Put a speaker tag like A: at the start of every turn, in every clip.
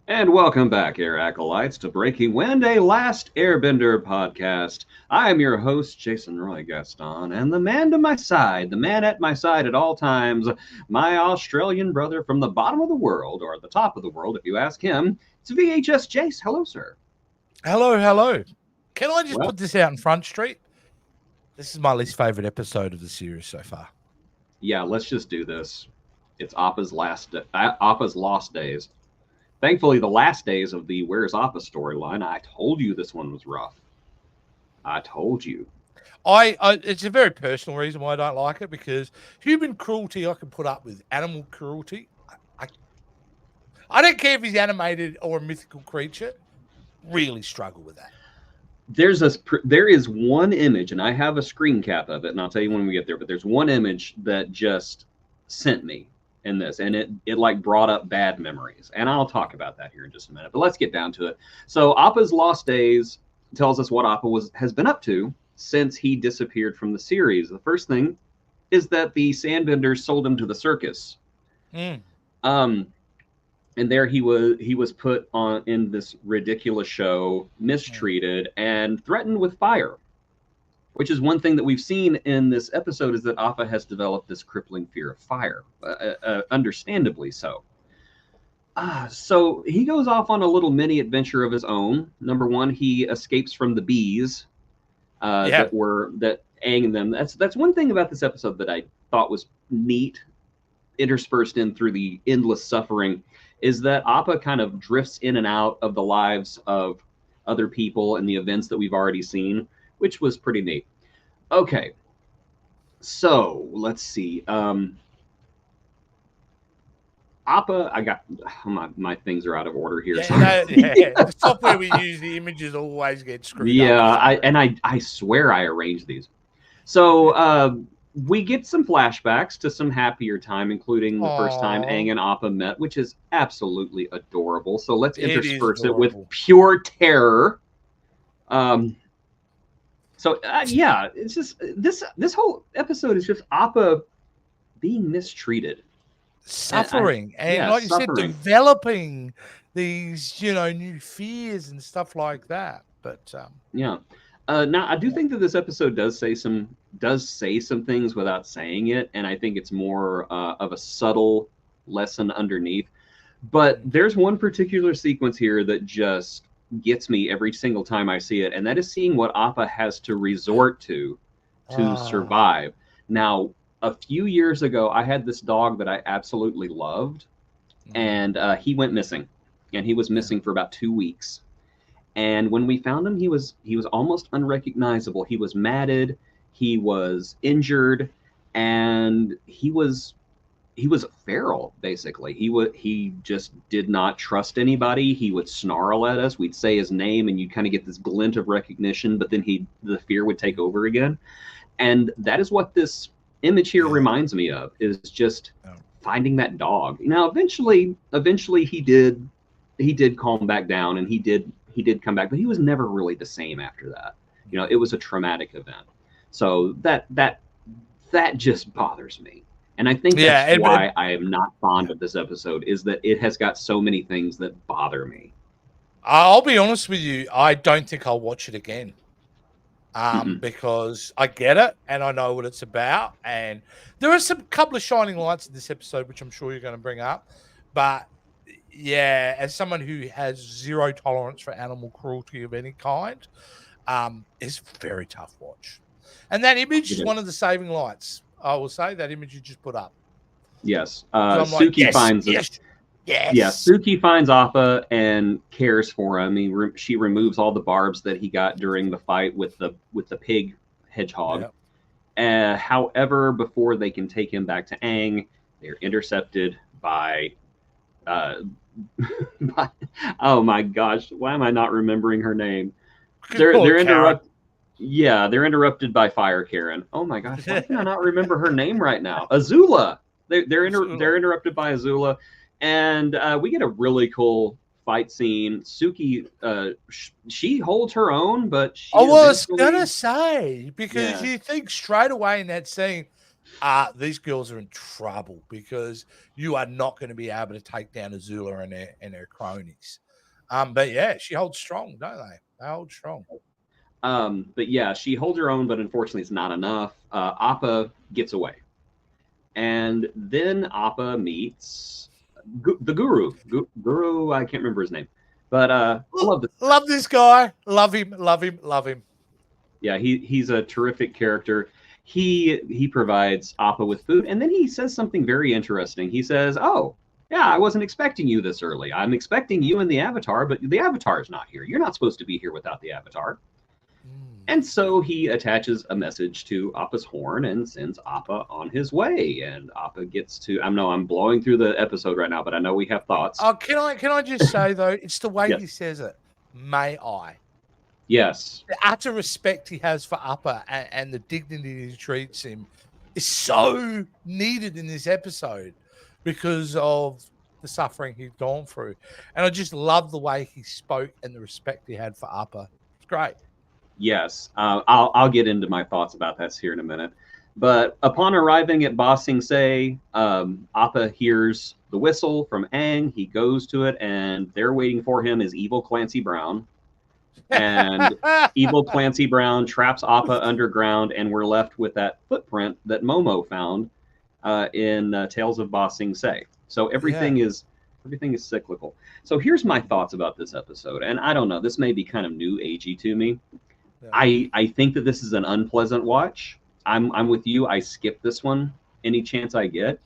A: And welcome back, Air Acolytes, to Breaking Wind, a Last Airbender podcast. I am your host, Jason Roy Gaston, and the man to my side, the man at my side at all times, my Australian brother from the bottom of the world, or the top of the world, if you ask him, it's VHS Jace. Hello, sir.
B: Hello. Can I just
A: Well,
B: put this out in Front Street? This is my least favorite episode of the series so far.
A: yeah, let's just do this. It's Appa's lost days. Thankfully, the last days of the Where's Appa storyline, I told you this one was rough. I told you.
B: It's a very personal reason why I don't like it, because human cruelty I can put up with. Animal cruelty, I don't care if he's animated or a mythical creature. Really struggle with that.
A: There is one image, and I have a screen cap of it, and I'll tell you when we get there. But there's one image that just sent me in this, and it like brought up bad memories, and I'll talk about that here in just a minute. But let's get down to it. So Appa's Lost Days tells us what Appa has been up to since he disappeared from the series. The first thing is that the Sandbenders sold him to the circus. And there he was put on in this ridiculous show, mistreated, and threatened with fire. Which is one thing that we've seen in this episode, is that Appa has developed this crippling fear of fire, understandably so. So he goes off on a little mini adventure of his own. Number one, he escapes from the bees that Aang and them. That's one thing about this episode that I thought was neat, interspersed in through the endless suffering, is that Appa kind of drifts in and out of the lives of other people and the events that we've already seen, which was pretty neat. Okay, so let's see. Appa, I got my things are out of order here.
B: The software we use, the images always get screwed up.
A: I swear I arranged these. So we get some flashbacks to some happier time, including the first time Aang and Appa met, which is absolutely adorable. So let's intersperse it with pure terror. It's just this whole episode is just Appa being mistreated,
B: suffering, and like you said, developing these new fears and stuff like that. But
A: now I do think that this episode does say some things without saying it, and I think it's more of a subtle lesson underneath. But there's one particular sequence here that just gets me every single time I see it, and that is seeing what Appa has to resort to survive. Now, a few years ago, I had this dog that I absolutely loved, and he went missing, and he was missing for about 2 weeks. And when we found him, he was almost unrecognizable. He was matted, he was injured, and he was feral, basically. He just did not trust anybody. He would snarl at us. We'd say his name, and you'd kind of get this glint of recognition, but then the fear would take over again. And that is what this image here reminds me of, is just finding that dog. Now, eventually he did calm back down, and he did come back, but he was never really the same after that. It was a traumatic event. So that just bothers me. And I think that's why I am not fond of this episode, is that it has got so many things that bother me.
B: I'll be honest with you, I don't think I'll watch it again. Because I get it and I know what it's about, and there are some couple of shining lights in this episode, which I'm sure you're going to bring up. But yeah, as someone who has zero tolerance for animal cruelty of any kind, it's a very tough watch. And that image is one of the saving lights. I will say that image you just put up.
A: Yes, Suki finds it. Yes. Yeah, Suki finds Appa and cares for him. She removes all the barbs that he got during the fight with the pig hedgehog. Yep. However, before they can take him back to Aang, they're intercepted by oh my gosh, why am I not remembering her name? They're interrupted. Yeah, they're interrupted by Fire Karen. Oh my gosh, why can I not remember her name right now? Azula. They're interrupted by Azula. And we get a really cool fight scene. Suki, she holds her own, but
B: I was gonna say, because you think straight away in that scene, these girls are in trouble because you are not going to be able to take down Azula and her cronies. But yeah, she holds strong, don't they? They hold strong.
A: But yeah, she holds her own, but unfortunately, it's not enough. Appa gets away, and then Appa meets the Guru. Guru, I can't remember his name, but I
B: love this guy. Love him. Love him. Love him.
A: Yeah, he's a terrific character. He provides Appa with food, and then he says something very interesting. He says, "Oh, yeah, I wasn't expecting you this early. I'm expecting you and the Avatar, but the Avatar is not here. You're not supposed to be here without the Avatar." And so he attaches a message to Appa's horn and sends Appa on his way. And Appa gets to. I'm blowing through the episode right now, but I know we have thoughts.
B: Oh, can I just say though, it's the way
A: Yes.
B: he says it. May I?
A: Yes.
B: The utter respect he has for Appa and the dignity he treats him is so needed in this episode because of the suffering he's gone through. And I just love the way he spoke and the respect he had for Appa. It's great.
A: Yes, I'll get into my thoughts about that here in a minute. But upon arriving at Ba Sing Se, Appa hears the whistle from Aang. He goes to it, and there waiting for him is evil Clancy Brown. And evil Clancy Brown traps Appa underground, and we're left with that footprint that Momo found in Tales of Ba Sing Se. So everything is cyclical. So here's my thoughts about this episode, and I don't know, this may be kind of new agey to me. Yeah. I think that this is an unpleasant watch. I'm with you. I skip this one any chance I get.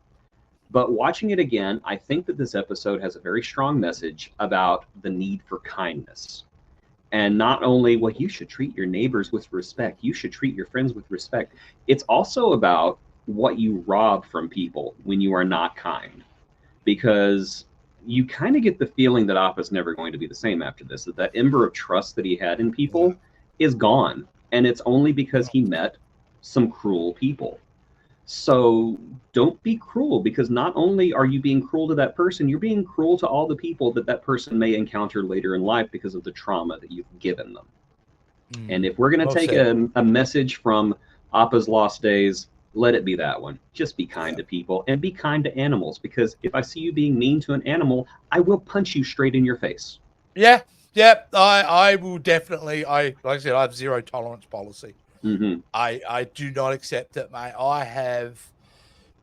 A: But watching it again, I think that this episode has a very strong message about the need for kindness. And not only, well, you should treat your neighbors with respect. You should treat your friends with respect. It's also about what you rob from people when you are not kind. Because you kind of get the feeling that Appa's never going to be the same after this, that ember of trust that he had in people is gone. And it's only because he met some cruel people. So don't be cruel, because not only are you being cruel to that person, you're being cruel to all the people that person may encounter later in life because of the trauma that you've given them. And if we're going to take a message from Appa's Lost Days, let it be that one. Just be kind to people and be kind to animals, because if I see you being mean to an animal, I will punch you straight in your face.
B: Yeah. I will definitely. Like I said, I have zero tolerance policy.
A: Mm-hmm.
B: I do not accept it, mate. I have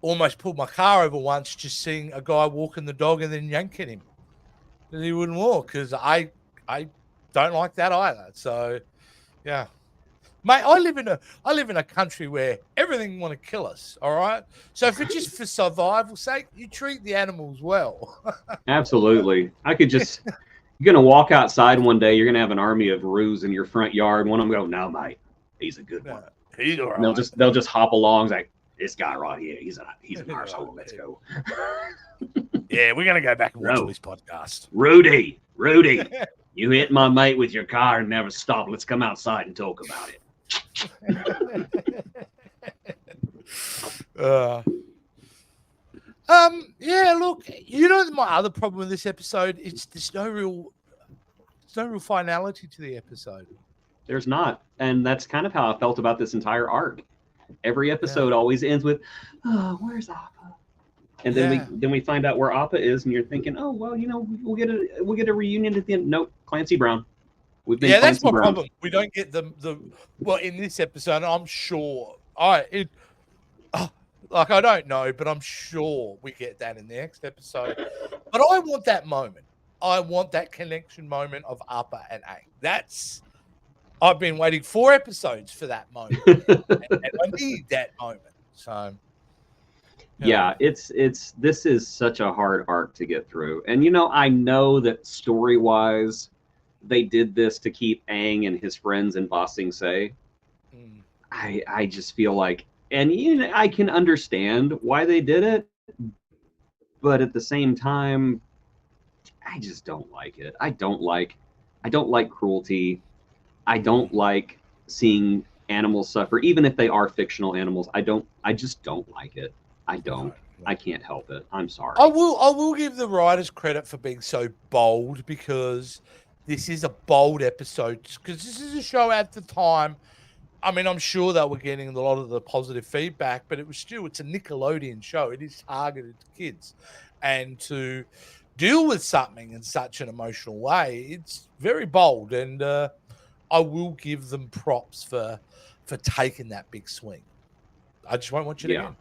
B: almost pulled my car over once just seeing a guy walking the dog and then yanking him because he wouldn't walk, because I don't like that either. So yeah. Mate, I live in a country where everything want to kill us, all right? So if it's just for survival's sake, you treat the animals well. Absolutely.
A: I could just you're gonna walk outside one day, you're gonna have an army of roos in your front yard. One of them go, "No, mate, he's a good one.
B: He's all right."
A: They'll just hop along like, "This guy right here, he's an arsehole. Let's go."
B: Yeah, we're gonna go back and watch this podcast.
A: Rudy, you hit my mate with your car and never stop. Let's come outside and talk about it.
B: Yeah, look, you know, my other problem with this episode is there's no real finality to the episode.
A: There's not, and that's kind of how I felt about this entire arc. Every episode always ends with, "Oh, where's Appa?" And then we find out where Appa is, and you're thinking, "Oh, well, you know, we'll get a reunion at the end." Nope, Clancy Brown.
B: That's my problem. We don't get the in this episode. I'm sure I don't know, but I'm sure we get that in the next episode. But I want that moment. I want that connection moment of Appa and Aang. I've been waiting 4 episodes for that moment, and I need that moment. So.
A: Yeah, this is such a hard arc to get through. And, you know, I know that story-wise, they did this to keep Aang and his friends in Ba Sing Se. I just feel like, and you know, I can understand why they did it, but at the same time, I just don't like it. I don't like cruelty. I don't like seeing animals suffer, even if they are fictional animals. I just don't like it. I can't help it. I'm sorry.
B: I will give the writers credit for being so bold, because this is a bold episode. Because this is a show at the time I mean, I'm sure they were getting a lot of the positive feedback, but it's a Nickelodeon show. It is targeted to kids. And to deal with something in such an emotional way, it's very bold. And I will give them props for taking that big swing. I just won't watch it again.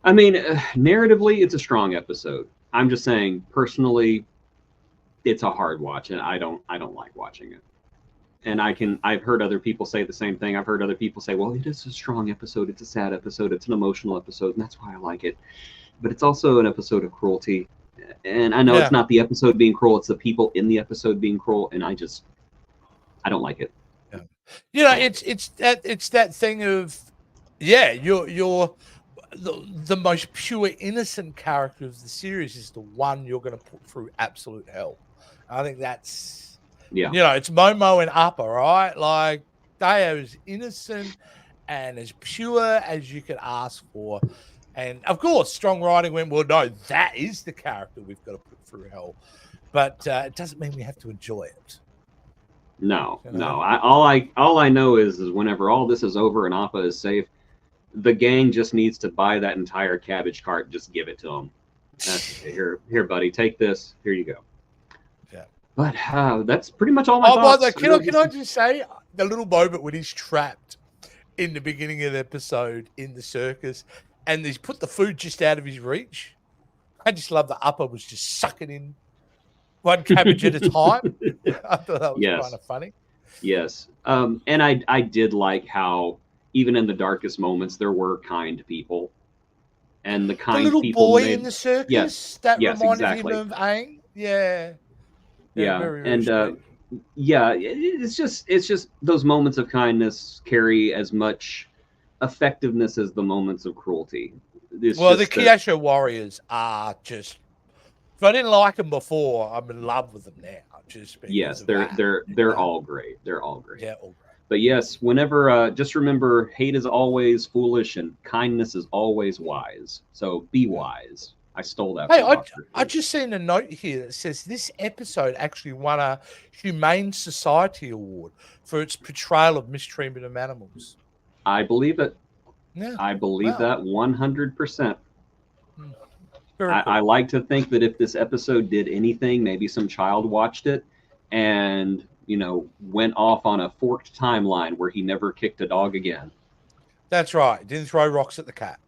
A: I mean, narratively, it's a strong episode. I'm just saying, personally, it's a hard watch, and I don't like watching it. And I've heard other people say the same thing. I've heard other people say, well, it is a strong episode. It's a sad episode. It's an emotional episode, and that's why I like it. But it's also an episode of cruelty. And I know it's not the episode being cruel. It's the people in the episode being cruel. And I don't like it.
B: Yeah. You know, it's that thing of, you're the most pure innocent character of the series is the one you're going to put through absolute hell. I think that's, it's Momo and Appa, right? Like, they are as innocent and as pure as you could ask for. And of course, strong writing went, well, no, that is the character we've got to put through hell. But it doesn't mean we have to enjoy it.
A: No. All I know is whenever all this is over and Appa is safe, the gang just needs to buy that entire cabbage cart and just give it to them. Here, buddy, take this. Here you go.
B: Yeah.
A: But that's pretty much all my thoughts.
B: Can I just say, the little moment when he's trapped in the beginning of the episode in the circus and he's put the food just out of his reach. I just love that Appa was just sucking in one cabbage at a time. I thought that was kind of funny.
A: Yes. And I did like how even in the darkest moments, there were kind people. And the kind
B: people... The
A: people
B: little boy in the circus? That reminded him of Aang? Yeah.
A: And it's just those moments of kindness carry as much effectiveness as the moments of cruelty.
B: The Kyosho warriors are just... If I didn't like them before, I'm in love with them now.
A: They're all great. They're all great.
B: Yeah, all great.
A: But yes, whenever, just remember, hate is always foolish and kindness is always wise. So be wise. I stole that.
B: Hey, I just seen a note here that says this episode actually won a Humane Society Award for its portrayal of mistreatment of animals.
A: I believe it.
B: Yeah,
A: I believe that 100%.
B: Cool.
A: I like to think that if this episode did anything, maybe some child watched it and went off on a forked timeline where he never kicked a dog again.
B: That's right. Didn't throw rocks at the cat.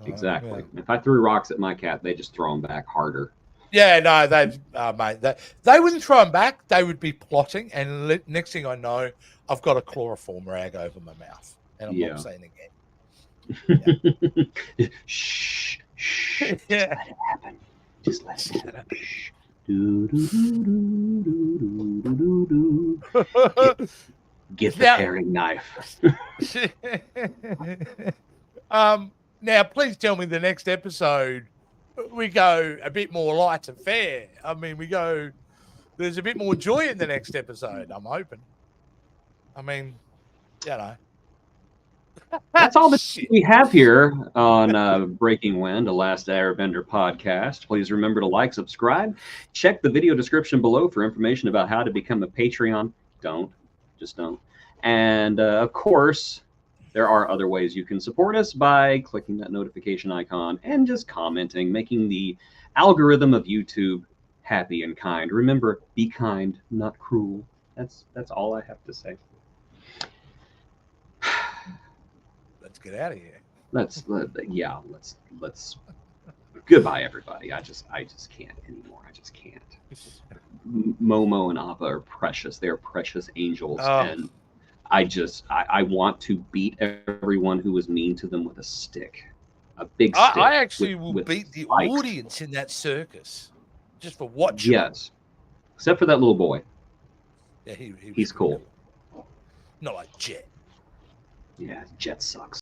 A: Exactly. If I threw rocks at my cat, they just throw them back harder.
B: Yeah, no, they wouldn't throw them back. They would be plotting. And next thing I know, I've got a chloroform rag over my mouth. And I'm not saying again.
A: Yeah. Shh. Just let it happen. Just let it happen. Get the paring knife.
B: Now, please tell me the next episode we go a bit more light and fair. I mean, there's a bit more joy in the next episode, I'm hoping. I mean,
A: That's all that we have here on Breaking Wind, a Last Airbender podcast. Please remember to like, subscribe. Check the video description below for information about how to become a Patreon. Just don't. And, of course, there are other ways you can support us by clicking that notification icon and just commenting, making the algorithm of YouTube happy and kind. Remember, be kind, not cruel. That's all I have to say.
B: Let's get out of here.
A: Let's goodbye, everybody. I just can't anymore. I just can't. Momo and Appa are precious. They're precious angels, and I want to beat everyone who was mean to them with a stick, a big stick.
B: I actually will beat the audience in that circus just for watching.
A: Yes, except for that little boy.
B: Yeah, he's
A: cool.
B: Not like Jet.
A: Yeah, Jet sucks.